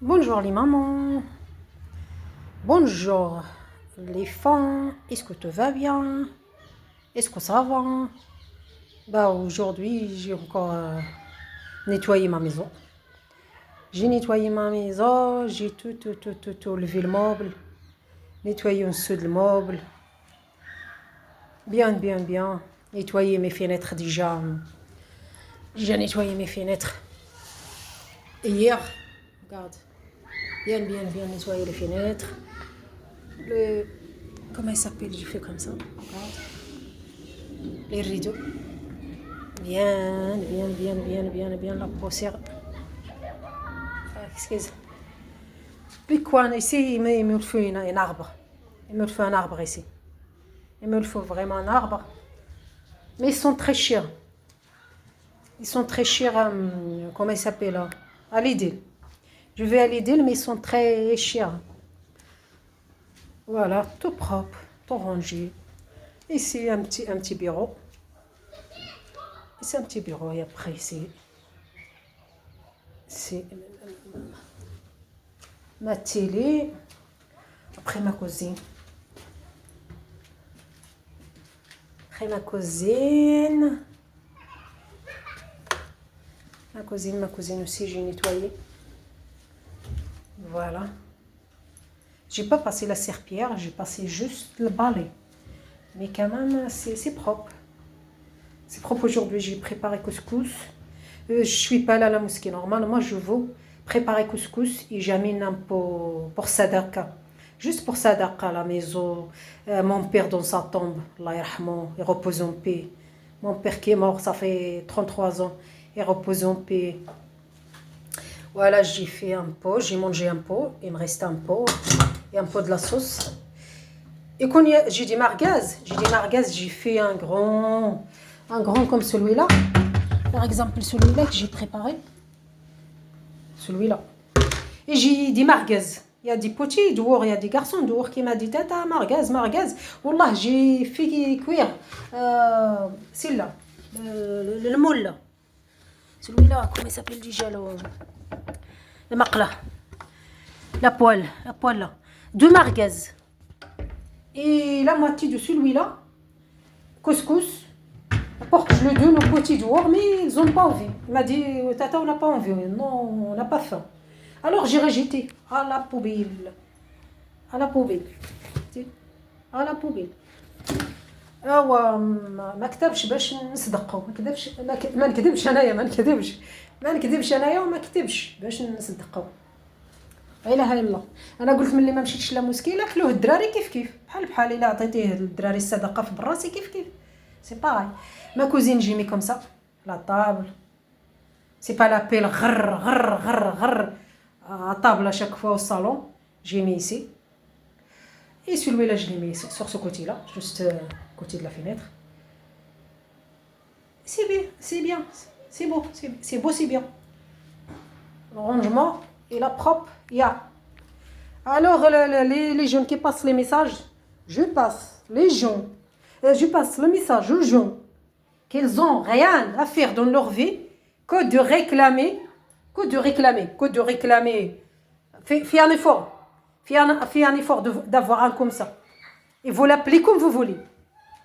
Bonjour les mamans, bonjour les femmes, est-ce que tout va bien? Est-ce que ça va? Aujourd'hui, j'ai encore nettoyé ma maison. J'ai nettoyé ma maison, j'ai tout levé le meuble, nettoyé un dessous le meuble, bien, nettoyé mes fenêtres déjà. J'ai nettoyé mes fenêtres hier, regarde, bien nettoyé les fenêtres. Comment il s'appelle? J'ai fait comme ça, regarde. Les rideaux. Bien, la poussière. Excuse. Puis quoi, ici, il me faut un arbre. Il me faut un arbre ici. Il me faut vraiment un arbre. Mais ils sont très chers. Ils sont très chers, comment il s'appelle là? À Lidl. Je vais à Lidl, mais ils sont très chers. Voilà, tout propre, tout rangé. Ici, un petit bureau. C'est un petit bureau et après c'est ma télé, après ma cuisine. Ma cuisine aussi, j'ai nettoyé. Voilà. J'ai pas passé la serpillière, j'ai passé juste le balai. Mais quand même, c'est propre. C'est propre aujourd'hui, j'ai préparé couscous. Je suis pas allée à la mosquée. Normalement, je vais préparer couscous et j'amène un peu pour Sadaka. Juste pour Sadaka à la maison. Mon père dans sa tombe, Allah yarhamou, il repose en paix. Mon père qui est mort, ça fait 33 ans, il repose en paix. Voilà, j'ai fait un pot, j'ai mangé un pot, il me reste un pot et un pot de la sauce. Et quand j'ai des merguez, j'ai fait un grand comme celui-là. Par exemple, celui-là que j'ai préparé. Celui-là. Et j'ai des merguez. Il y a des petits dehors, il y a des garçons dehors qui m'ont dit Tata, merguez. Wallah, j'ai fait cuire. C'est là. Le moule là. Celui-là, comment il s'appelle déjà le maqla. La poêle là. 2 merguez. Et la moitié de celui-là, couscous. Pour que je le donne aux petits dehors, mais ils n'ont pas envie. Il m'a dit, Tata, on n'a pas envie. Non, on n'a pas faim. Alors j'ai rejeté à la poubelle. À la poubelle. ما كتبش باش نصدقوا ما نكذبش انايا وما كتبش باش نصدقوا. لا اله الا الله. انا قلت ملي ما مشيتش لا مسكين اكلوه الدراري كيف بحال الا عطيتيه للدراري الصدقه في براسي كيف سي باغي. ما كوزين جي مي كوم سا لا طابل سي با لابيل غر à table à chaque fois au salon, j'ai mis ici. Et celui-là, je l'ai mis ici, sur ce côté-là, juste côté de la fenêtre. C'est bien, c'est beau, c'est bien. Le rangement, il est propre, il y a. Alors, les jeunes qui passent les messages, je passe le message aux gens qu'ils n'ont rien à faire dans leur vie que de réclamer. Fais un effort. Fais un effort d'avoir un comme ça. Et vous l'appelez comme vous voulez.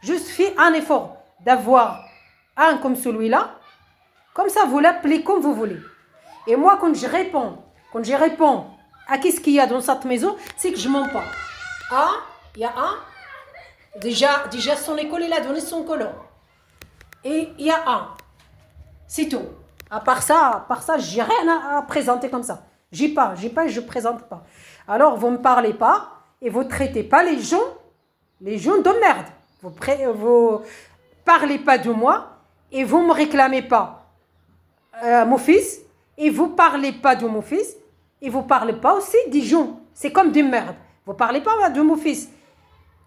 Juste fais un effort d'avoir un comme celui-là. Comme ça, vous l'appelez comme vous voulez. Et moi, quand je réponds à qu'est-ce qu'il y a dans cette maison, c'est que je mens pas. Il y a un. Déjà son école, il a donné son colon. Et il y a un. C'est tout. À part ça, j'ai rien à présenter comme ça. J'ai pas et je présente pas. Alors, vous me parlez pas et vous traitez pas les gens de merde. Vous parlez pas de moi et vous me réclamez pas mon fils et vous parlez pas de mon fils et vous parlez pas aussi des gens. C'est comme des merdes. Vous parlez pas de mon fils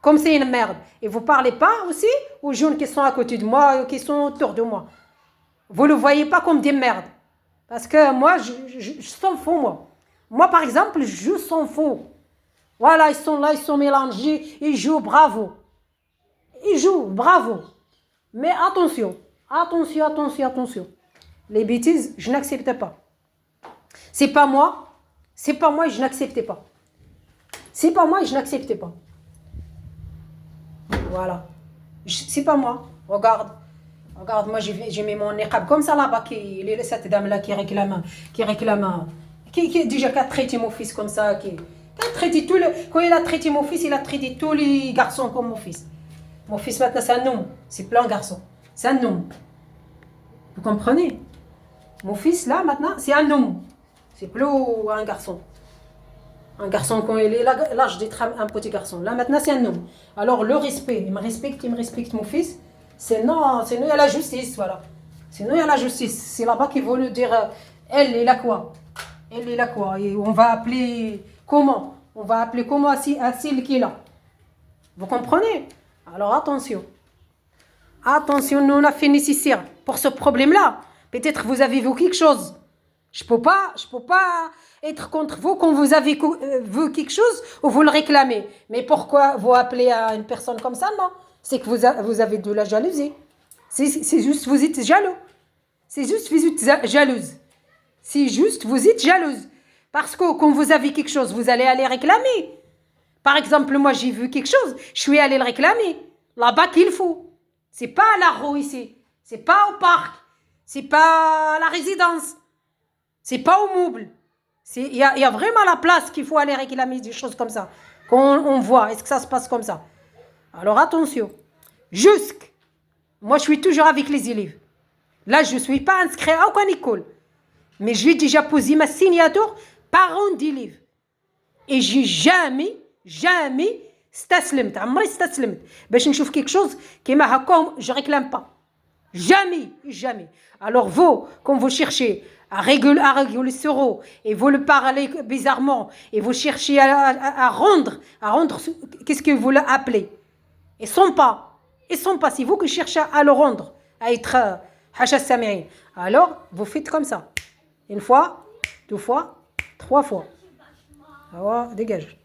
comme c'est une merde. Et vous parlez pas aussi aux gens qui sont à côté de moi, qui sont autour de moi. Vous ne le voyez pas comme des merdes. Parce que moi, je s'en fous, moi. Moi, par exemple, je s'en fous. Voilà, ils sont là, ils sont mélangés, ils jouent, bravo. Mais attention. Les bêtises, je n'accepte pas. C'est pas moi, C'est pas moi et je n'acceptais pas. C'est pas moi et je n'acceptais pas. Voilà. C'est pas moi. Regarde. Regarde, moi j'ai mis mon niqab comme ça là-bas, cette dame-là qui réclame, déjà qui a traité mon fils comme ça, qui a traité quand il a traité mon fils, il a traité tous les garçons comme mon fils. Mon fils maintenant c'est un homme, c'est plus un garçon, c'est un homme. Vous comprenez? Mon fils là maintenant c'est un homme, c'est plus un garçon. Un garçon quand il est l'âge d'être un petit garçon. Là maintenant c'est un homme. Alors le respect, il me respecte mon fils. C'est non, il y a la justice, voilà. Sinon il y a la justice. C'est là-bas qu'il veut nous dire, elle est là quoi? Elle est là quoi? Et on va appeler comment? On va appeler comment Assil qui est là? Vous comprenez? Alors attention. Attention, nous on a fait nécessaire pour ce problème-là. Peut-être vous avez vu quelque chose. Je peux pas être contre vous quand vous avez vu quelque chose ou vous le réclamez. Mais pourquoi vous appelez à une personne comme ça? Non. C'est que vous avez de la jalousie. C'est juste vous êtes jaloux. C'est juste vous êtes jalouse. C'est juste vous êtes jalouse. Parce que quand vous avez quelque chose, vous allez aller réclamer. Par exemple, moi j'ai vu quelque chose, je suis allée le réclamer. Là-bas qu'il faut. C'est pas à la rue ici. C'est pas au parc. C'est pas à la résidence. C'est pas au meuble. Il y a vraiment la place qu'il faut aller réclamer des choses comme ça. Quand on voit, est-ce que ça se passe comme ça? Alors attention. Moi je suis toujours avec les élèves. Là je ne suis pas inscrite à aucune école. Mais j'ai déjà posé ma signature parent d'élèves. Et j'ai jamais استسلمت عمري استسلمت باش نشوف quelque chose qui m'a هكا je réclame pas. Jamais. Alors vous, quand vous cherchez à réguler ce euro et vous le parlez bizarrement et vous cherchez à rendre qu'est-ce que vous l'appelez? Ils sont pas, c'est vous qui cherchez à le rendre, à être hacha sami'in. Alors vous faites comme ça. Une fois, deux fois, trois fois. Alors dégage.